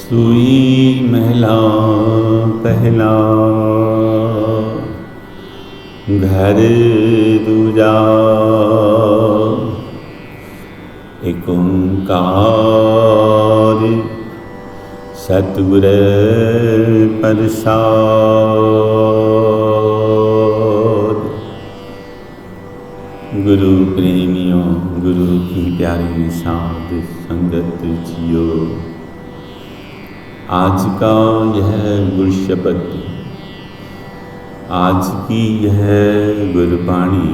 सुई महला पहला घर दूजा एक ओंकार सतगुर प्रसाद। गुरु प्रेमियों, गुरु की प्यारी साध संगत जियो। आज का यह गुरु शब्द, आज की यह गुरबाणी,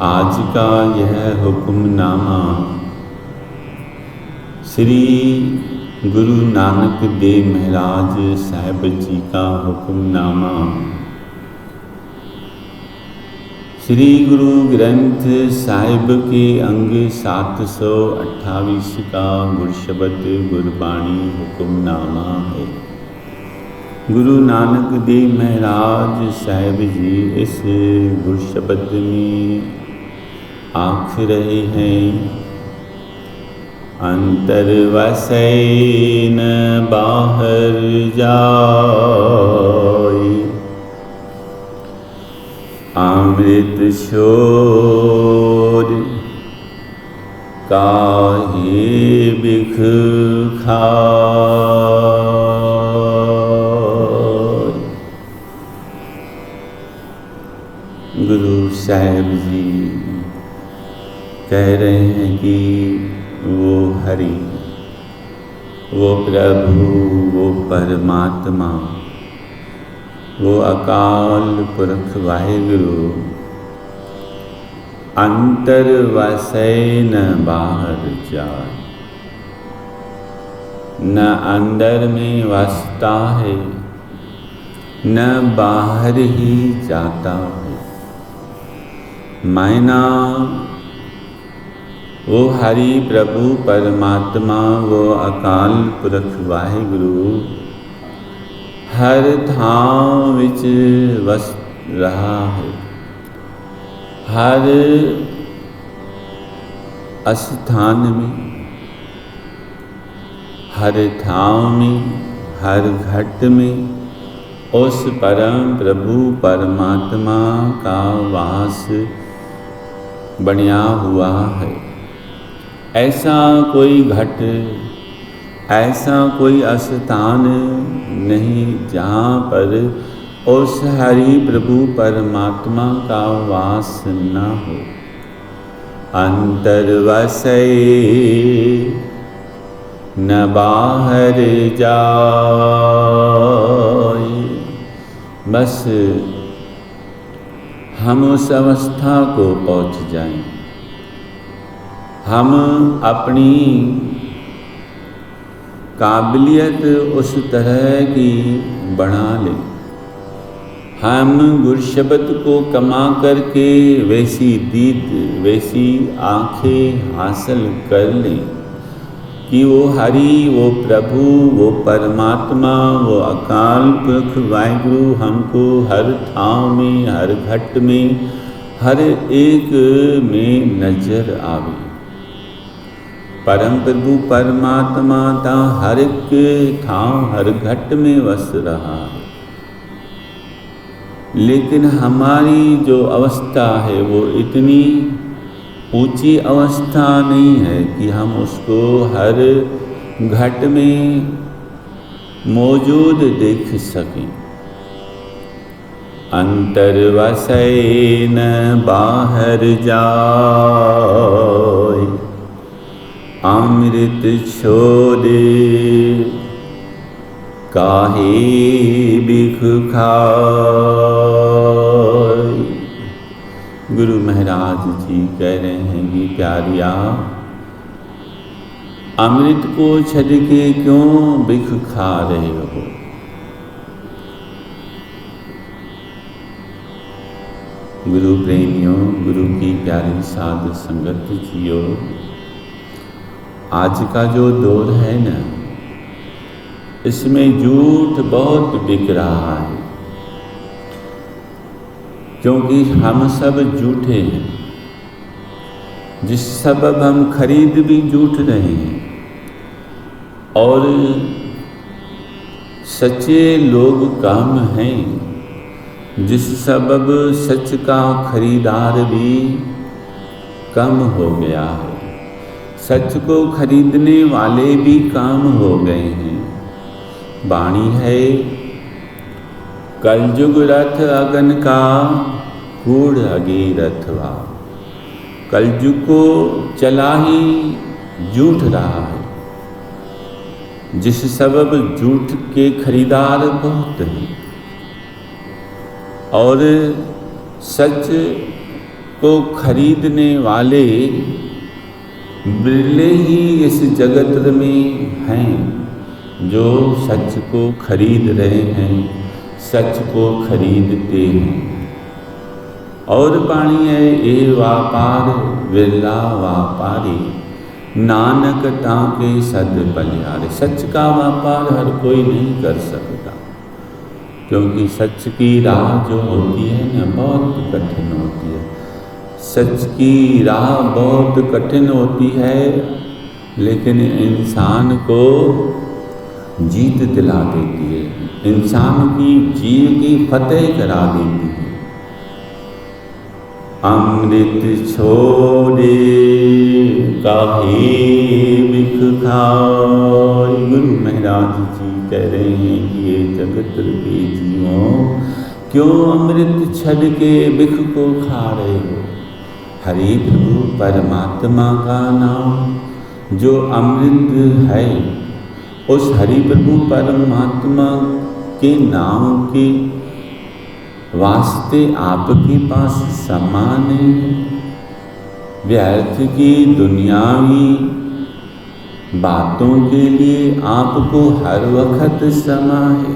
आज का यह हुक्मनामा श्री गुरु नानक देव महाराज साहिब जी का हुक्मनामा श्री गुरु ग्रंथ साहिब के अंग 728 का गुरु शब्द गुरबाणी हुक्मनामा है। गुरु नानक देव महाराज साहिब जी इस गुरु शब्द में आख रहे हैं, अंतर वसै न बाहर जाय, अमृत छोड़ काहे बिख खाय। गुरु साहिब जी कह रहे हैं कि वो हरि, वो प्रभु, वो परमात्मा, वो अकाल पुरख वाहिगुरु अंतर वसै न बाहर जाए, न अंदर में वसता है न बाहर ही जाता है। मायना वो हरि प्रभु परमात्मा, वो अकाल पुरख वाहिगुरु हर थां विच वस रहा है। हर अस्थान में, हर थां में, हर घट में उस परम प्रभु परमात्मा का वास बनिया हुआ है। ऐसा कोई घट, ऐसा कोई स्थान नहीं जहाँ पर उस हरि प्रभु परमात्मा का वास न हो। अंतर वसै न बाहर जाय। बस हम उस अवस्था को पहुँच जाएं, हम अपनी काबिलियत उस तरह की बढ़ा लें, हम गुरु शब्द को कमा करके वैसी दीद, वैसी आँखें हासिल कर लें कि वो हरि, वो प्रभु, वो परमात्मा, वो अकाल पुरख वाहिगुरु हमको हर थाव में, हर घट में, हर एक में नजर आवे। परम प्रभु परमात्मा ता हर एक थाव, हर घट में वस रहा है। लेकिन हमारी जो अवस्था है वो इतनी ऊंची अवस्था नहीं है कि हम उसको हर घट में मौजूद देख सकें। अंतर वसै न बाहर जाय, अमृत छोड़े काहे बिख खाय। गुरु महाराज जी कह रहे हैं कि प्यारिया, अमृत को छड़ के क्यों बिख खा रहे हो। गुरु प्रेमियों, गुरु की प्यारी साध संगत जियो। आज का जो दौर है ना, इसमें झूठ बहुत बिक रहा है, क्योंकि हम सब झूठे हैं। जिस सबब हम खरीद भी झूठ रहे हैं और सच्चे लोग कम हैं, जिस सबब सच का खरीदार भी कम हो गया है। सच को खरीदने वाले भी कम हो गए हैं। वाणी है कलयुग रथ अगन का कूड़ अगे रथवा। कलयुग को चला ही झूठ रहा है, जिस सबब झूठ के खरीदार बहुत हैं और सच को खरीदने वाले बिरले ही इस जगत में हैं, जो सच को खरीद रहे हैं, सच को खरीदते हैं। और वाणी है ए व्यापार विरला व्यापारी, नानक ताके सद बलिहारे। सच का व्यापार हर कोई नहीं कर सकता, क्योंकि सच की राह जो होती है ना, बहुत कठिन होती है। सच की राह बहुत कठिन होती है, लेकिन इंसान को जीत दिला देती है, इंसान की जीव की फतेह करा देती है। अमृत छोड़े काहे बिख खाए। गुरु महाराज जी कह रहे हैं कि ये जगत के जीवों, क्यों अमृत छड़ के बिख को खा रहे हो। हरि प्रभु परमात्मा का नाम जो अमृत है, उस हरि प्रभु परमात्मा के नाम के वास्ते आपके पास समान नहीं है। व्यर्थ की दुनियावी बातों के लिए आपको हर वक्त समय है,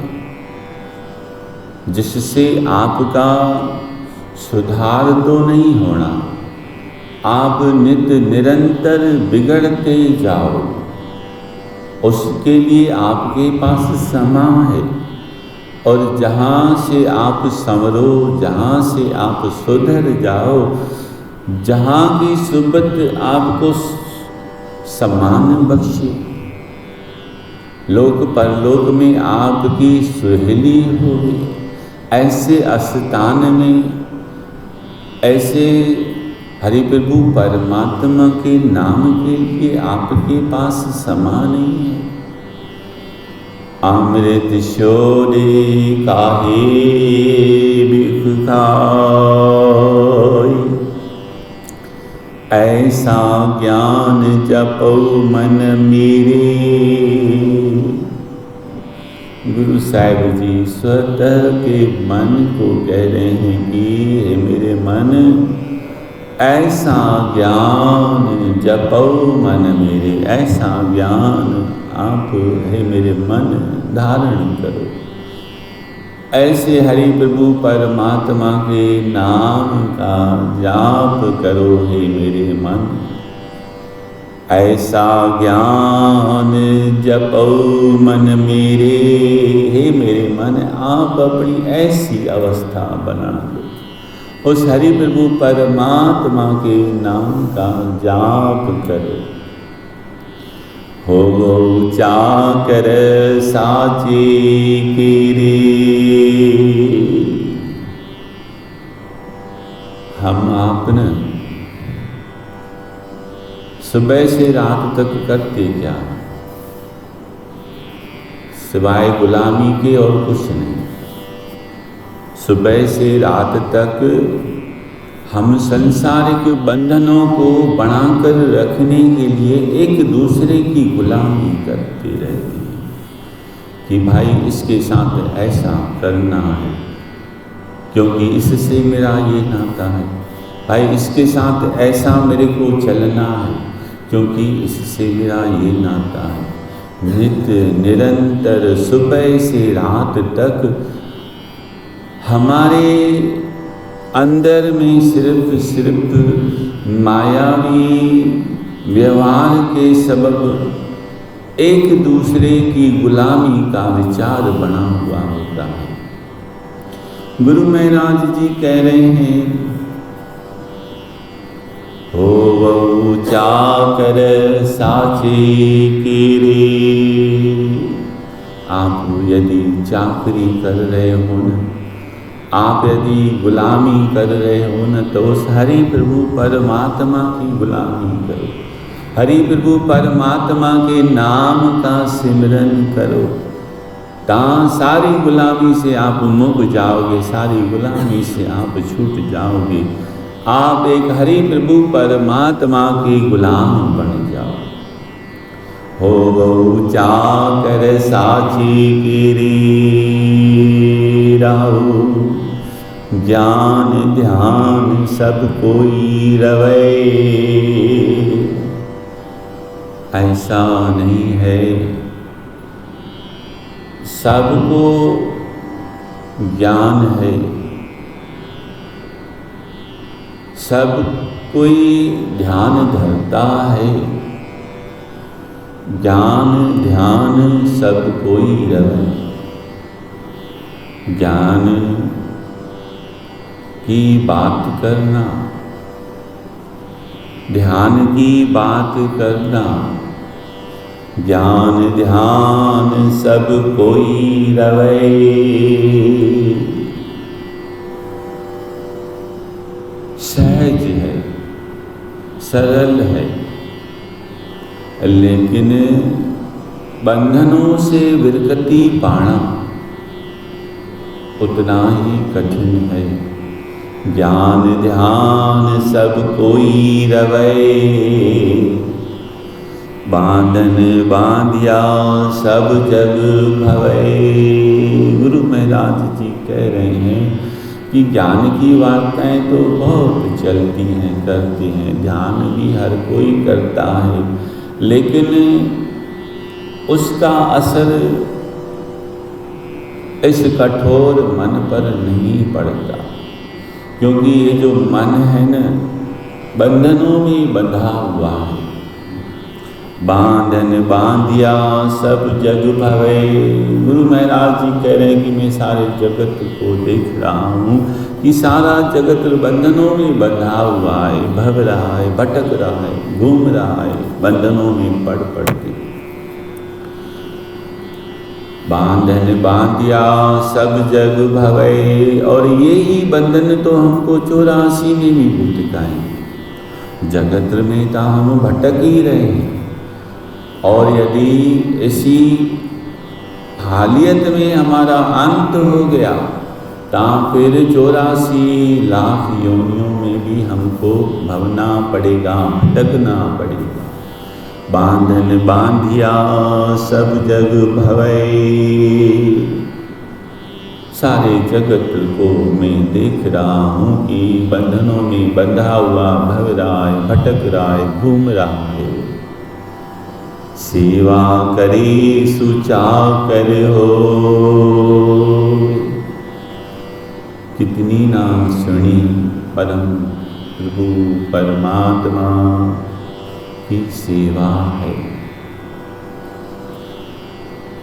जिससे आपका सुधार तो नहीं होना, आप नित्य निरंतर बिगड़ते जाओ। उसके लिए आपके पास समय है, और जहाँ से आप संवरो, जहाँ से आप सुधर जाओ, जहाँ की सुबत आपको सम्मान बख्शे, लोक परलोक में आपकी सुहेली होगी, ऐसे स्थान में, ऐसे हरि प्रभु परमात्मा के नाम के लिए आपके पास समा नहीं है। अमृत छोड़े काहे बिख खाए, ऐसा ज्ञान जपो मन मेरे। गुरु साहिब जी स्वतः के मन को कह रहे हैं कि हे मेरे मन, ऐसा ज्ञान जपो मन मेरे, ऐसा ज्ञान आप हे मेरे मन धारण करो। ऐसे हरि प्रभु परमात्मा के नाम का जाप करो हे मेरे मन। ऐसा ज्ञान जपो मन मेरे, हे मेरे मन आप अपनी ऐसी अवस्था बना लो, उस हरि प्रभु परमात्मा के नाम का जाप करो। हो चाकर साचे के रे, हम आपने सुबह से रात तक करते क्या, सिवाय गुलामी के और कुछ नहीं। सुबह से रात तक हम संसारिक बंधनों को बनाकर रखने के लिए एक दूसरे की गुलामी करते रहते हैं कि भाई इसके साथ ऐसा करना है क्योंकि इससे मेरा ये नाता है, भाई इसके साथ ऐसा मेरे को चलना है क्योंकि इससे मेरा ये नाता है। नित्य निरंतर सुबह से रात तक हमारे अंदर में सिर्फ मायावी व्यवहार के सबब एक दूसरे की गुलामी का विचार बना हुआ होता है। गुरु महाराज जी कह रहे हैं, हो चाकर साचे केरे। आप यदि चाकरी कर रहे हो न, आप यदि गुलामी कर रहे हो न, तो उस हरि प्रभु परमात्मा की गुलामी करो। हरि प्रभु परमात्मा के नाम का सिमरन करो, तां सारी गुलामी से आप मुक जाओगे, सारी गुलामी से आप छूट जाओगे। आप एक हरि प्रभु परमात्मा के गुलाम बन जाओ। हो चाकर साची गिरी राहु, ज्ञान ध्यान सब कोई रवे। ऐसा नहीं है, सबको ज्ञान है, सब कोई ध्यान धरता है। ज्ञान ध्यान सब कोई रवे। ज्ञान की बात करना, ध्यान की बात करना, ज्ञान ध्यान सब कोई रवे। सहज है, सरल है, लेकिन बंधनों से विरक्ति पाना उतना ही कठिन है। ज्ञान ध्यान सब कोई रवे, बांधन बांधिया सब जग भवे। गुरु महाराज जी कह रहे हैं कि ज्ञान की वार्ताएं तो बहुत चलती हैं, करती हैं, ध्यान भी हर कोई करता है, लेकिन उसका असर इस कठोर मन पर नहीं पड़ता, क्योंकि ये जो मन है न, बंधनों में बंधा हुआ है। बांधन बांधिया सब जग भवे। गुरु महाराज जी कह रहे हैं कि मैं सारे जगत को देख रहा हूँ कि सारा जगत बंधनों में बंधा हुआ है, भग रहा है, भटक रहा है, घूम रहा है, बंधनों में पड़ के। बांधन बांधिया सब जग भवे, और ये ही बंधन तो हमको 84 में भी भटकाएंगे। जगत में तो हम भटक ही रहे हैं, और यदि इसी हालियत में हमारा अंत हो गया, तो फिर 84 लाख योनियों में भी हमको भवना पड़ेगा, भटकना पड़ेगा। बांधन बांधिया सब जग भवे। सारे जगत को मैं देख रहा हूँ कि बंधनों में बंधा हुआ भव रहा है, भटक रहा है, घूम रहा है। सेवा करे सुचाकर हो, कितनी ना सुनी परम प्रभु परमात्मा की सेवा है।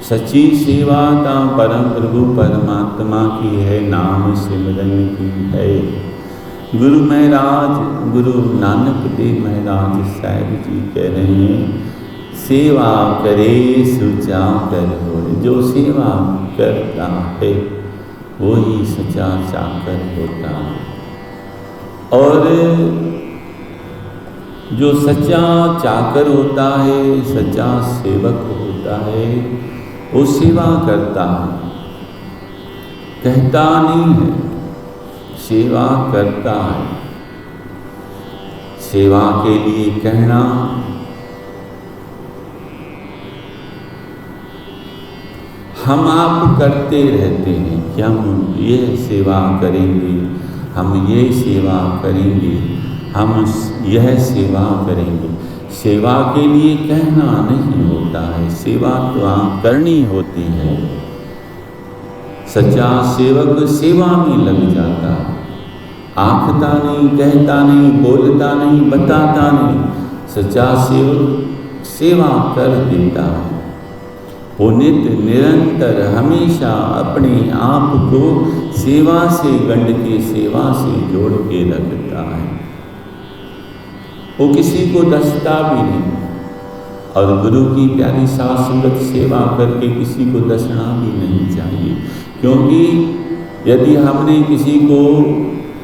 सच्ची सेवा ता परम प्रभु परमात्मा की है, नाम सिमरन की है। गुरु महाराज, गुरु नानक देव महाराज साहिब जी कह रहे हैं, सेवा करे सुचाकर हो। जो सेवा करता है वो ही सच्चा चाकर होता है, और जो सच्चा चाकर होता है, सच्चा सेवक होता है, वो सेवा करता है, कहता नहीं है, सेवा करता है। सेवा के लिए कहना हम आप करते रहते हैं कि हम ये सेवा करेंगे, हम ये सेवा करेंगे, हम यह सेवा करेंगे। सेवा के लिए कहना नहीं होता है, सेवा तो आप करनी होती है। सच्चा सेवक सेवा में लग जाता है, आंखता नहीं, कहता नहीं, बोलता नहीं, बताता नहीं। सच्चा सेवक सेवा कर देता है। वो नित्य निरंतर हमेशा अपने आप को सेवा से, गंड के सेवा से जोड़ के रखता है। वो किसी को दसता भी नहीं, और गुरु की प्यारी साथ संगत सेवा करके किसी को दसना भी नहीं चाहिए। क्योंकि यदि हमने किसी को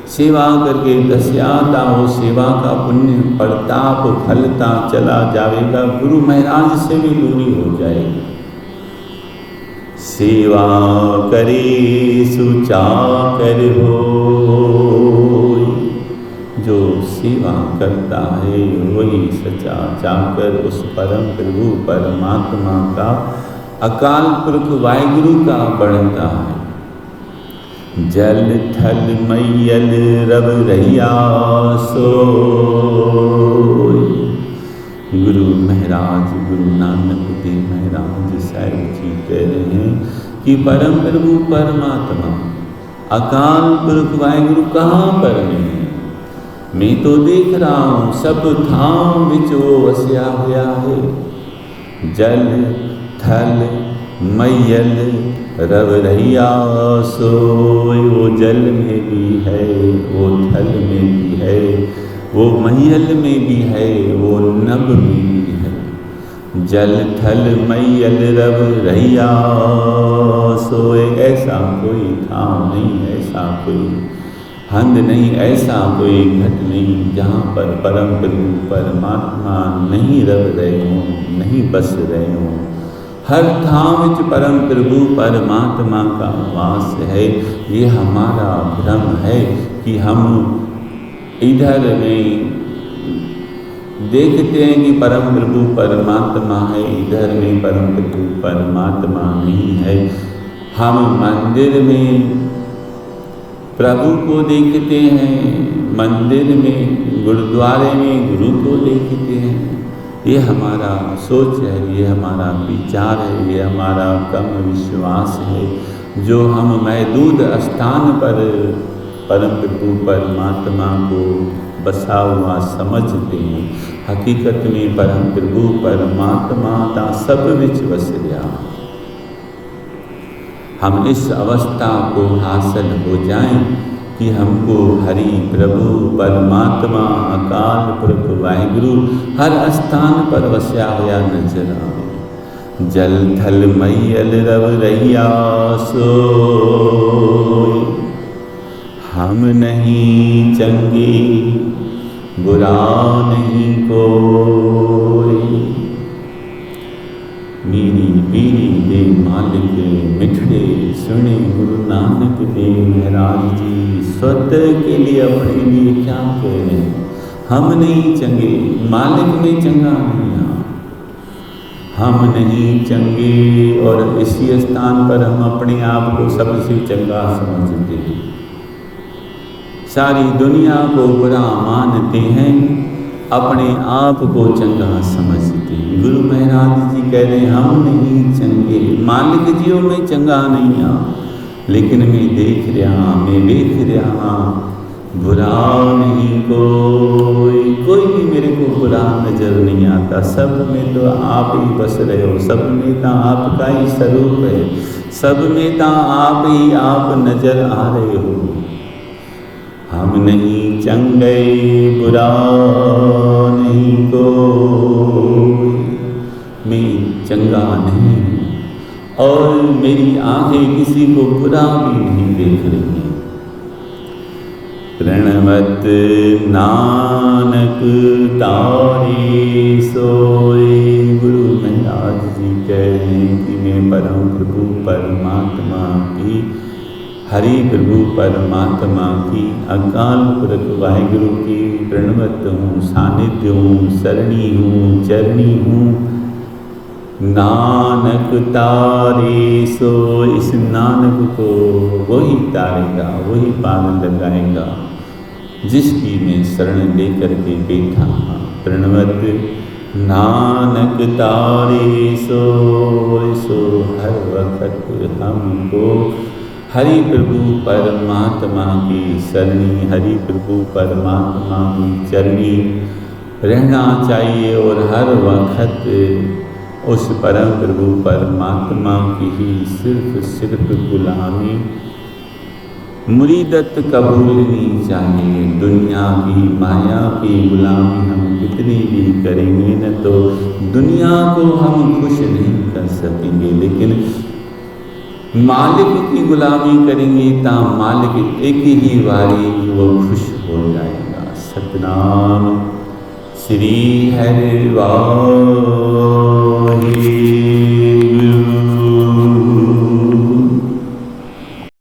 सेवा करके दस्या था, वो सेवा का पुण्य प्रताप फलता चला जाएगा, गुरु महाराज से भी दूरी हो जाएगी। सेवा करे सुचाकर हो, जो सेवा करता है वही सच्चा चाकर उस परम प्रभु परमात्मा का अकाल पुरख वाहिगुरु का बनता है। जल थल मैयल रब रहिया सोई। गुरु महाराज गुरु नानक देव महाराज साहिब जी कह रहे हैं कि परम प्रभु परमात्मा अकाल पुरख वाहिगुरु कहाँ पर है? मैं तो देख रहा हूँ सब थाम विच वो वसिया हुआ है। जल थल मैयल रव रहिया सोई। वो जल में भी है, वो थल में भी है, वो मैयल में भी है, वो नभ में भी है। जल थल मैयल रव रहिया सोए। ऐसा कोई थाम नहीं, ऐसा कोई हंद नहीं, ऐसा कोई घट नहीं जहाँ पर परम प्रभु परमात्मा नहीं रह रहे हों, नहीं बस रहे हों। हर थाम विच परम प्रभु परमात्मा का वास है। ये हमारा भ्रम है कि हम इधर में देखते हैं कि परम प्रभु परमात्मा है, इधर में परम प्रभु परमात्मा नहीं है। हम मंदिर में प्रभु को देखते हैं, मंदिर में गुरुद्वारे में गुरु को देखते हैं। ये हमारा सोच है, ये हमारा विचार है, ये हमारा कम विश्वास है जो हम महदूद स्थान पर परम प्रभु परमात्मा को बसा हुआ समझते हैं। हकीकत में परम प्रभु परमात्मा ता सब विच वस रहा। हम इस अवस्था को हासिल हो जाएं कि हमको हरि प्रभु परमात्मा अकाल पुरख वाहिगुरु हर स्थान पर वस्या हुआ नजर आवे। जल थल मैयल रव रहिया सोई। हम नहीं चंगे बुरा नहीं कोई। मीरी पीरी दे मालिक मिठड़े सुने गुरु नानक देव महाराज जी स्वतः के लिए अपने लिए क्या कह रहे हैं? हम नहीं चंगे, मालिक में चंगा नहीं है। हम नहीं चंगे और इसी स्थान पर हम अपने आप को सबसे चंगा समझते हैं। सारी दुनिया को बुरा मानते हैं, अपने आप को चंगा समझते हैं। गुरु महाराज जी कह रहे हैं हम नहीं चंगे, मालिक जियो में चंगा नहीं आ, लेकिन मैं देख रहा, मैं देख रहा बुरा नहीं कोई, कोई भी मेरे को बुरा नजर नहीं आता। सब में तो आप ही बस रहे हो, सब में तो आपका ही स्वरूप है, सब में तो आप ही आप नजर आ रहे हो। हम नहीं चंगे बुरा नहीं कोई, मैं चंगा नहीं और मेरी आंखें किसी को बुरा भी नहीं देख रही। प्रणवत नानक तारे सोए। गुरु महाराज जी कह रहे हैं कि मैं परम प्रभु परमात्मा की, हरि प्रभु परमात्मा की, अकाल पुरख वाहिगुरु की प्रणवत हूँ, सानिध्य हूँ, सरणी हूँ, चरणी हूँ। नानक तारे सो। इस नानक को वही तारेगा, वही पार लगाएगा जिसकी मैं शरण लेकर के बैठा हूँ। प्रणवत नानक तारे सो। सो हर वक्त हमको हरि प्रभु परमात्मा की शरणी, हरि प्रभु परमात्मा की चरणी रहना चाहिए और हर वक्त उस परम प्रभु परमात्मा की ही सिर्फ गुलामी मुरीदत कबूलनी चाहिए। दुनिया की माया की गुलामी हम कितनी भी करेंगे न तो दुनिया को हम खुश नहीं कर सकेंगे, लेकिन मालिक की गुलामी करेंगे ता मालिक एक ही बारी वो खुश हो जाएगा। सतनाम श्री हरिवाल।